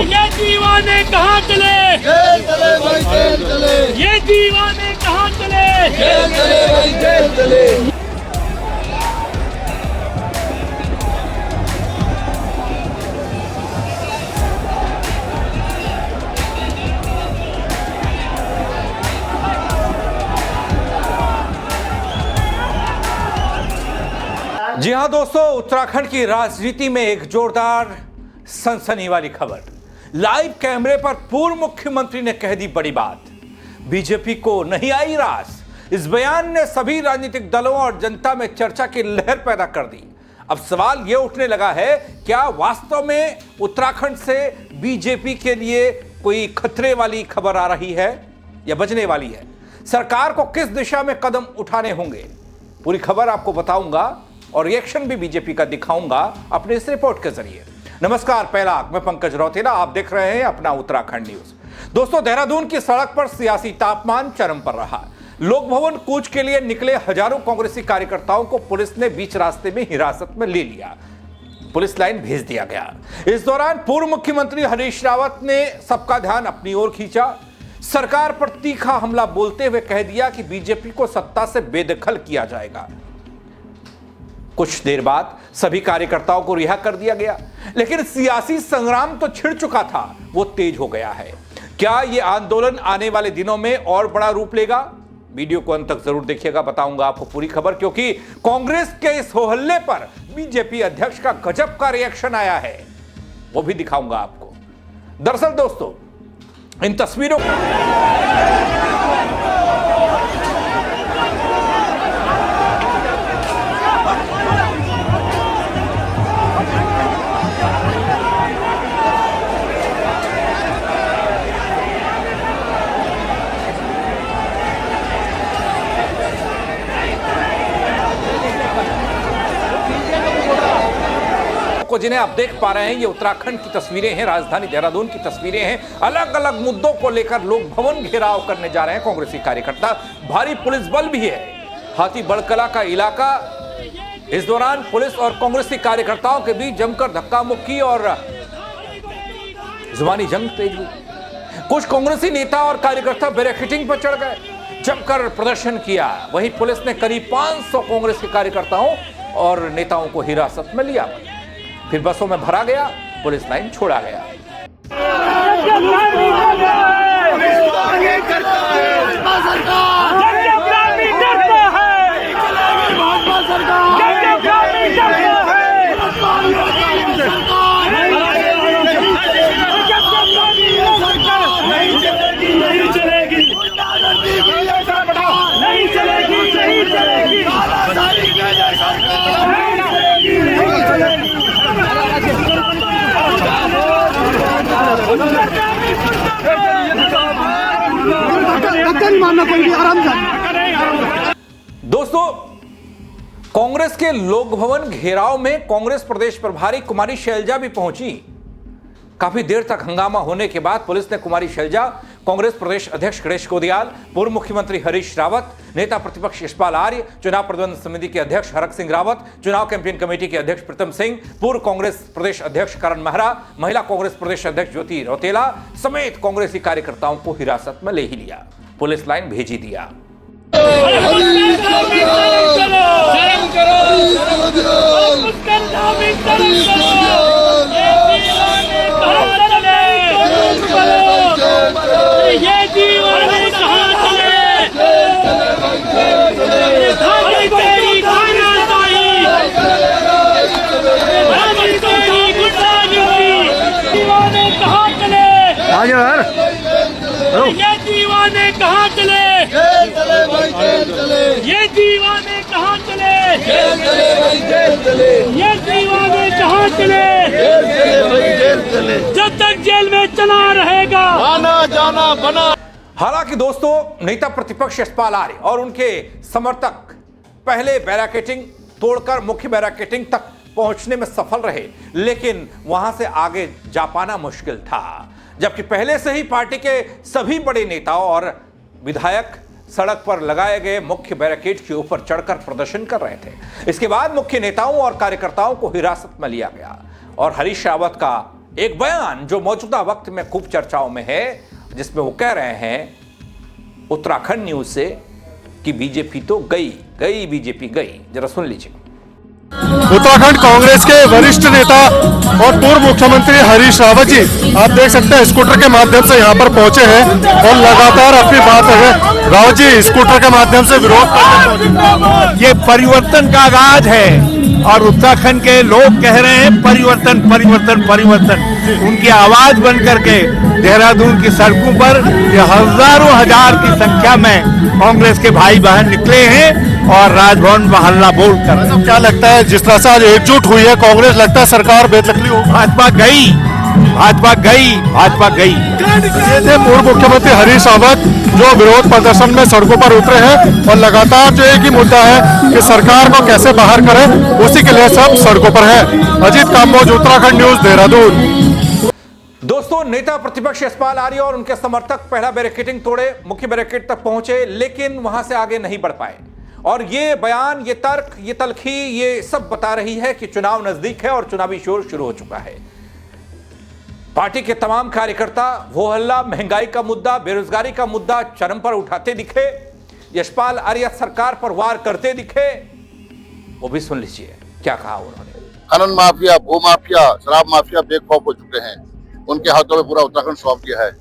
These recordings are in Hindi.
ये दीवाने कहाँ चले? ये दीवाने कहाँ चले? जी हां दोस्तों, उत्तराखंड की राजनीति में एक जोरदार सनसनी वाली खबर। लाइव कैमरे पर पूर्व मुख्यमंत्री ने कह दी बड़ी बात, बीजेपी को नहीं आई रास। इस बयान ने सभी राजनीतिक दलों और जनता में चर्चा की लहर पैदा कर दी। अब सवाल यह उठने लगा है, क्या वास्तव में उत्तराखंड से बीजेपी के लिए कोई खतरे वाली खबर आ रही है या बचने वाली है? सरकार को किस दिशा में कदम उठाने होंगे, पूरी खबर आपको बताऊंगा और रिएक्शन भी बीजेपी का दिखाऊंगा अपने इस रिपोर्ट के जरिए। नमस्कार, पहला मैं पंकज रौतेला, आप देख रहे हैं अपना उत्तराखंड न्यूज। दोस्तों, देहरादून की सड़क पर सियासी तापमान चरम पर रहा। लोक भवन कूच के लिए निकले हजारों कांग्रेसी कार्यकर्ताओं को पुलिस ने बीच रास्ते में हिरासत में ले लिया, पुलिस लाइन भेज दिया गया। इस दौरान पूर्व मुख्यमंत्री हरीश रावत ने सबका ध्यान अपनी ओर खींचा। सरकार पर तीखा हमला बोलते हुए कह दिया कि बीजेपी को सत्ता से बेदखल किया जाएगा। कुछ देर बाद सभी कार्यकर्ताओं को रिहा कर दिया गया, लेकिन सियासी संग्राम तो छिड़ चुका था, वो तेज हो गया है। क्या यह आंदोलन आने वाले दिनों में और बड़ा रूप लेगा? वीडियो को अंत तक जरूर देखिएगा, बताऊंगा आपको पूरी खबर, क्योंकि कांग्रेस के इस होहल्ले पर बीजेपी अध्यक्ष का गजब का रिएक्शन आया है, वो भी दिखाऊंगा आपको। दरअसल दोस्तों, इन तस्वीरों को जिन्हें आप देख पा रहे हैं, ये उत्तराखंड की तस्वीरें हैं, राजधानी देहरादून की तस्वीरें हैं। अलग अलग मुद्दों को लेकर लोक भवन घेराव करने जा रहे हैं कांग्रेसी कार्यकर्ता। भारी पुलिस बल भी है। हाथी बड़कला का इलाका, इस दौरान पुलिस और कांग्रेसी कार्यकर्ताओं के बीच जमकर धक्का मुक्की और जुबानी जंग तेज हुई। कुछ कांग्रेसी नेता और कार्यकर्ता बैरिकेडिंग पर चढ़ गए, जमकर प्रदर्शन किया। वहीं पुलिस ने करीब 500 कांग्रेसी कार्यकर्ताओं और नेताओं को हिरासत में लिया, फिर बसों में भरा गया, पुलिस लाइन छोड़ा गया। दोस्तों, कांग्रेस के लोक भवन घेराव में कांग्रेस प्रदेश प्रभारी कुमारी शैलजा भी पहुंची। काफी देर तक हंगामा होने के बाद पुलिस ने कुमारी शैलजा, कांग्रेस प्रदेश अध्यक्ष गणेश गोदियाल, पूर्व मुख्यमंत्री हरीश रावत, नेता प्रतिपक्ष यशपाल आर्य, चुनाव प्रबंधन समिति के अध्यक्ष हरक सिंह रावत, चुनाव कैंपेन कमेटी के अध्यक्ष प्रीतम सिंह, पूर्व कांग्रेस प्रदेश अध्यक्ष करण मेहरा, महिला कांग्रेस प्रदेश अध्यक्ष ज्योति रौतेला समेत कांग्रेसी कार्यकर्ताओं को हिरासत में ले ही लिया, पुलिस लाइन भेजी दिया। ये दीवाने कहाँ चले? दीवाने कहाँ चले? ये दीवाने कहाँ चले? ये दीवाने कहाँ चले? ये दीवाने कहाँ चले? चला रहेगा। आना जाना बना। हालांकि दोस्तों, नेता प्रतिपक्ष यशपाल आर्य और उनके समर्थक पहले बैरिकेडिंग तोड़कर मुख्य बैरिकेडिंग तक पहुंचने में सफल रहे, लेकिन वहां से आगे जा पाना मुश्किल था, जबकि पहले से ही पार्टी के सभी बड़े नेताओं और विधायक सड़क पर लगाए गए मुख्य बैरिकेड के ऊपर चढ़कर प्रदर्शन कर रहे थे। इसके बाद मुख्य नेताओं और कार्यकर्ताओं को हिरासत में लिया गया और हरीश रावत का एक बयान जो मौजूदा वक्त में खूब चर्चाओं में है, जिसमें वो कह रहे हैं उत्तराखंड न्यूज से कि बीजेपी तो गई बीजेपी गई। जरा सुन लीजिए। उत्तराखंड कांग्रेस के वरिष्ठ नेता और पूर्व मुख्यमंत्री हरीश रावत जी, आप देख सकते हैं स्कूटर के माध्यम से यहाँ पर पहुंचे हैं और लगातार अपनी बात है। रावत जी स्कूटर के माध्यम से विरोध करते, ये परिवर्तन का आगाज है और उत्तराखंड के लोग कह रहे हैं परिवर्तन परिवर्तन परिवर्तन। उनकी आवाज बन करके देहरादून की सड़कों पर ये हजारों हजार की संख्या में कांग्रेस के भाई बहन निकले हैं और राजभवन में हल्ला बोल कर। क्या लगता है जिस तरह से आज एकजुट हुई है कांग्रेस, लगता है सरकार बेदखली हो? भाजपा गई भाजपा गई भाजपा गई। ये थे पूर्व मुख्यमंत्री हरीश रावत जो विरोध प्रदर्शन में सड़कों पर उतरे हैं और लगातार जो एक ही मुद्दा है कि सरकार को कैसे बाहर करें, उसी के लिए सब सड़कों पर है। अजीत कामोज, उत्तराखंड न्यूज, देहरादून। दोस्तों, नेता प्रतिपक्ष यशपाल आर्य और उनके समर्थक पहला बैरिकेडिंग तोड़े, मुख्य बैरिकेड तक पहुंचे, लेकिन वहां से आगे नहीं बढ़ पाए। और ये बयान, ये तर्क, ये तलखी, ये सब बता रही है कि चुनाव नजदीक है और चुनावी शोर शुरू हो चुका है। पार्टी के तमाम कार्यकर्ता वो हल्ला, महंगाई का मुद्दा, बेरोजगारी का मुद्दा चरम पर उठाते दिखे। यशपाल आर्य सरकार पर वार करते दिखे। वो भी सुन लीजिए क्या कहा उन्होंने। खनन माफिया, भू माफिया, शराब माफिया बेखौफ हो चुके हैं। उनके हाथों में पूरा उत्तराखंड सौंप दिया है।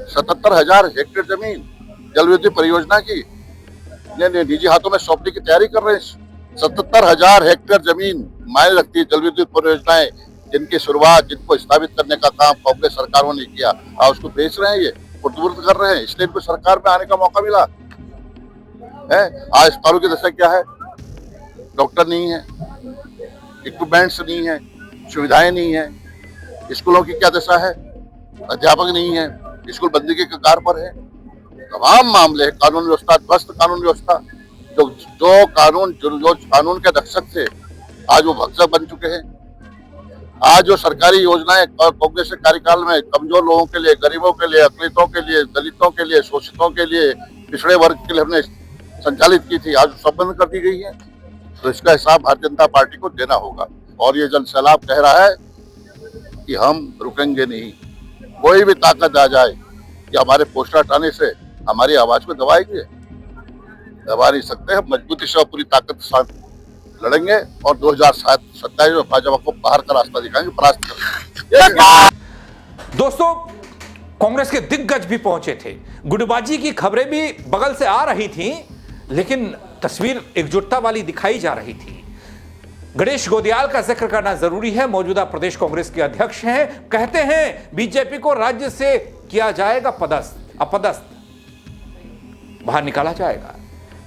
77,000 हेक्टेयर जमीन जल विद्युत परियोजना की निजी हाथों में सौंपने की तैयारी कर रहे हैं। 77,000 हेक्टेयर जमीन मायने रखती है। जल विद्युत परियोजनाएं जिनकी शुरुआत, जिनको स्थापित करने का काम कांग्रेस सरकारों ने किया, आज उसको बेच रहे हैं, ये फुर्तबुर्द कर रहे हैं। इसलिए इनको सरकार में आने का मौका मिला है। आज अस्पतालों की दशा क्या है? डॉक्टर नहीं है, इक्विपमेंट्स नहीं है, सुविधाएं नहीं है। स्कूलों की क्या दशा है? अध्यापक नहीं है, स्कूल बंदी के कगार पर है। तमाम मामले, कानून व्यवस्था, ध्वस्त कानून व्यवस्था, जो कानून के रक्षक थे आज वो भक्षक बन चुके हैं। आज जो सरकारी योजनाएं कांग्रेस के कार्यकाल में कमजोर लोगों के लिए, गरीबों के लिए, अकलितों के लिए, दलितों के लिए, शोषितों के लिए, पिछड़े वर्ग के लिए हमने संचालित की थी, आज सब बंद कर दी गई है। तो इसका हिसाब भारतीय जनता पार्टी को देना होगा। और ये जन सैलाब कह रहा है कि हम रुकेंगे नहीं। कोई भी ताकत आ जाए कि हमारे पोस्टर हटाने से हमारी आवाज को दबाएंगे, दबा नहीं सकते। हम मजबूती से पूरी ताकत के साथ लड़ेंगे और 2027 में भाजपा को बाहर का रास्ता दिखाएंगे, परास्त करेंगे। दोस्तों, कांग्रेस के दिग्गज भी पहुंचे थे। गुटबाजी की खबरें भी बगल से आ रही थी, लेकिन तस्वीर एकजुटता वाली दिखाई जा रही थी। गणेश गोदियाल का जिक्र करना जरूरी है। मौजूदा प्रदेश कांग्रेस के अध्यक्ष हैं। कहते हैं बीजेपी को राज्य से किया जाएगा अपदस्थ, बाहर निकाला जाएगा।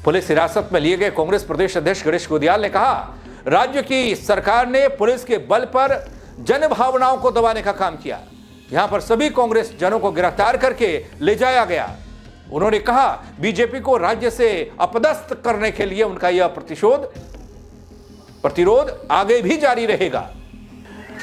पुलिस हिरासत में लिए गए कांग्रेस प्रदेश अध्यक्ष गणेश गोदियाल ने कहा, राज्य की सरकार ने पुलिस के बल पर जन भावनाओं को दबाने का काम किया। यहां पर सभी कांग्रेस जनों को गिरफ्तार करके ले जाया गया। उन्होंने कहा, बीजेपी को राज्य से अपदस्थ करने के लिए उनका यह प्रतिरोध आगे भी जारी रहेगा।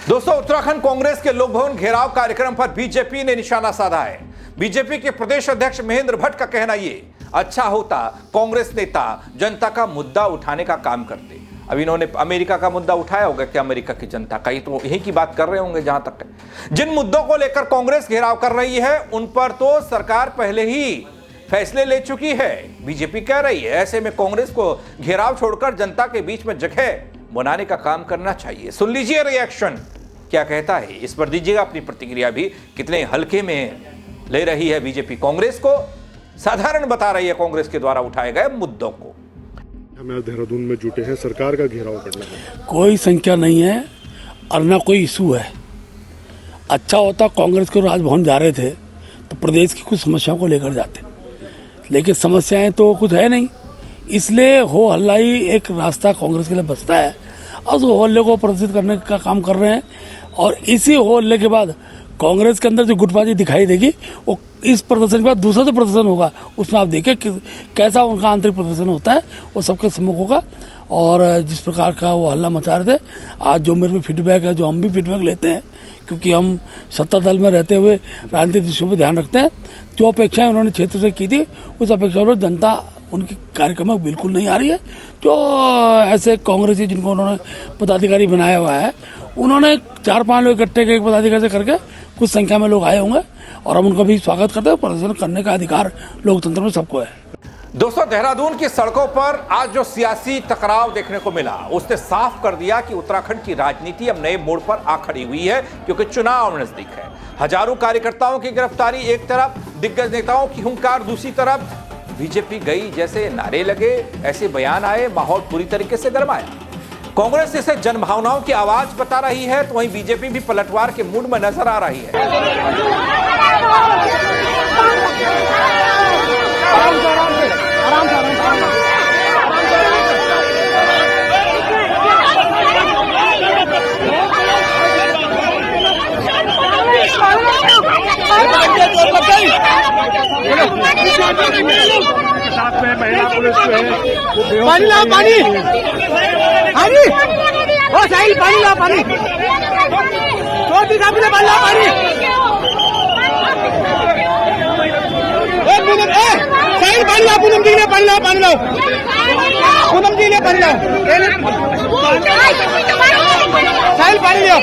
दोस्तों, उत्तराखंड कांग्रेस के लोक भवन घेराव कार्यक्रम पर बीजेपी ने निशाना साधा है। बीजेपी के प्रदेश अध्यक्ष महेंद्र भट्ट का कहना, ये अच्छा होता कांग्रेस नेता जनता का मुद्दा उठाने का काम करते। अब इन्होंने अमेरिका का मुद्दा उठाया होगा कि अमेरिका की जनता का, ये तो यही की बात कर रहे होंगे। जहां तक है, जिन मुद्दों को लेकर कांग्रेस घेराव कर रही है उन पर तो सरकार पहले ही फैसले ले चुकी है, बीजेपी कह रही है। ऐसे में कांग्रेस को घेराव छोड़कर जनता के बीच में जगह बनाने का काम करना चाहिए। सुन लीजिए रिएक्शन क्या कहता है, इस पर दीजिएगा अपनी प्रतिक्रिया भी। कितने हल्के में ले रही है बीजेपी कांग्रेस को, साधारण बता रही है कांग्रेस के द्वारा उठाए गए मुद्दों को। हम देहरादून में जुटे हैं, सरकार का घेराव करना है। कोई संख्या नहीं है और ना कोई इशू है। अच्छा होता कांग्रेस के राजभवन जा रहे थे तो प्रदेश की कुछ समस्याओं को लेकर जाते, लेकिन समस्याएं तो कुछ है नहीं, इसलिए हो हल्ला ही एक रास्ता कांग्रेस के लिए बचता है। और उस होल्ले को प्रदर्शित करने का काम कर रहे हैं। और इसी होल्ले के बाद कांग्रेस के अंदर जो गुटबाजी दिखाई देगी, वो इस प्रदर्शन के बाद दूसरा जो प्रदर्शन होगा उसमें आप देखिए कि कैसा उनका आंतरिक प्रदर्शन होता है, वो सबके सम्मुख होगा। और जिस प्रकार का वो हल्ला मचा रहे थे, आज जो मेरे में फीडबैक है, जो हम भी फीडबैक लेते हैं, क्योंकि हम सत्ता दल में रहते हुए राजनीतिक विषयों पर ध्यान रखते हैं, जो अपेक्षाएं उन्होंने क्षेत्र से की थी उस अपेक्षा पर जनता उनके कार्यक्रम में बिल्कुल नहीं आ रही है। जो ऐसे कांग्रेसी जिनको उन्होंने पदाधिकारी बनाया हुआ है, उन्होंने 4-5 लोग इकट्ठे के एक पदाधिकारी से करके कुछ संख्या में लोग आए होंगे और हम उनका भी स्वागत करते हैं। प्रदर्शन करने का अधिकार लोकतंत्र में सबको है। दोस्तों, देहरादून की सड़कों पर आज जो सियासी टकराव देखने को मिला, उसने साफ कर दिया कि उत्तराखंड की राजनीति अब नए मोड़ पर आ खड़ी हुई है, क्योंकि चुनाव नजदीक है। हजारों कार्यकर्ताओं की गिरफ्तारी एक तरफ, दिग्गज नेताओं की हुंकार दूसरी तरफ, बीजेपी गई जैसे नारे लगे, ऐसे बयान आए, माहौल पूरी तरीके से गरमाया। कांग्रेस इसे जनभावनाओं की आवाज बता रही है, तो वहीं बीजेपी भी पलटवार के मूड में नजर आ रही है। पानी लाओ, पानी पानी, ओ साहिल पानी लाओ, पानी छोटी काफी से पानी लाओ, पानी साहिल पानी लाओ, पूनम जी ने पानी लाओ, पानी लाओ, पूनम जी ने पानी लाओ, साहिल पानी लाओ।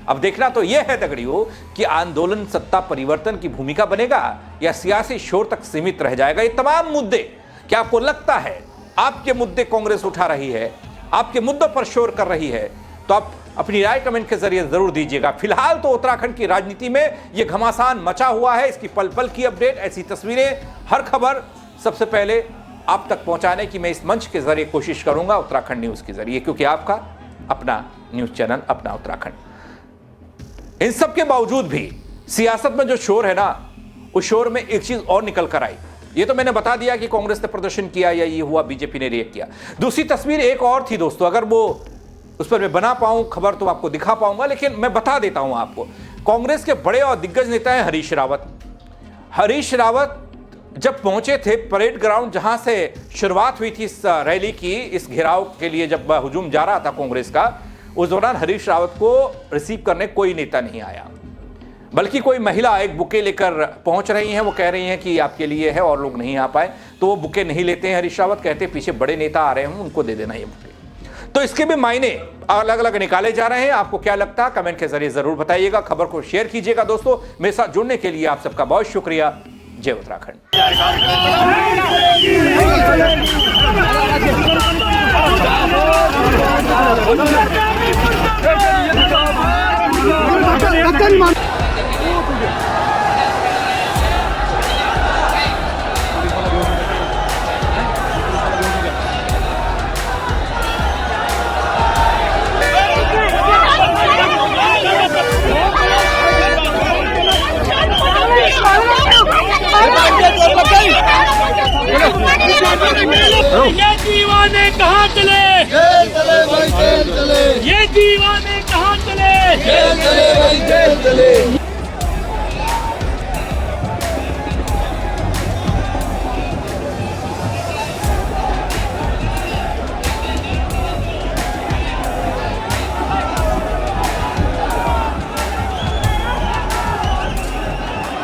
अब देखना तो यह है तगड़ियों कि आंदोलन सत्ता परिवर्तन की भूमिका बनेगा या सियासी शोर तक सीमित रह जाएगा। ये तमाम मुद्दे, क्या आपको लगता है आपके मुद्दे कांग्रेस उठा रही है, आपके मुद्दों पर शोर कर रही है? तो आप अपनी राय कमेंट के जरिए जरूर दीजिएगा। फिलहाल तो उत्तराखंड की राजनीति में यह घमासान मचा हुआ है, इसकी पल पल की अपडेट, ऐसी तस्वीरें, हर खबर सबसे पहले आप तक पहुंचाने की मैं इस मंच के जरिए कोशिश करूंगा, उत्तराखंड न्यूज के जरिए, क्योंकि आपका अपना न्यूज चैनल, अपना उत्तराखंड। इन सब के बावजूद भी सियासत में जो शोर है ना, उस शोर में एक चीज और निकल कर आई। ये तो मैंने बता दिया कि कांग्रेस ने प्रदर्शन किया या ये हुआ, बीजेपी ने रिएक्ट किया। दूसरी तस्वीर एक और थी दोस्तों, अगर वो उस पर मैं बना पाऊं खबर तो आपको दिखा पाऊंगा, लेकिन मैं बता देता हूं आपको। कांग्रेस के बड़े और दिग्गज नेता हैं हरीश रावत। हरीश रावत जब पहुंचे थे परेड ग्राउंड, जहां से शुरुआत हुई थी इस रैली की, इस घेराव के लिए जब हुजूम जा रहा था कांग्रेस का, उस दौरान हरीश रावत को रिसीव करने कोई नेता नहीं आया, बल्कि कोई महिला एक बुके लेकर पहुंच रही हैं। वो कह रही हैं कि आपके लिए है, और लोग नहीं आ पाए, तो वो बुके नहीं लेते हैं हरीश रावत, कहते पीछे बड़े नेता आ रहे हैं, उनको दे देना ये बुके। तो इसके भी मायने अलग अलग निकाले जा रहे हैं। आपको क्या लगता है कमेंट के जरिए जरूर बताइएगा। खबर को शेयर कीजिएगा दोस्तों। मेरे साथ जुड़ने के लिए आप सबका बहुत शुक्रिया। जय उत्तराखंड। ये दीवाने कहाँ चले?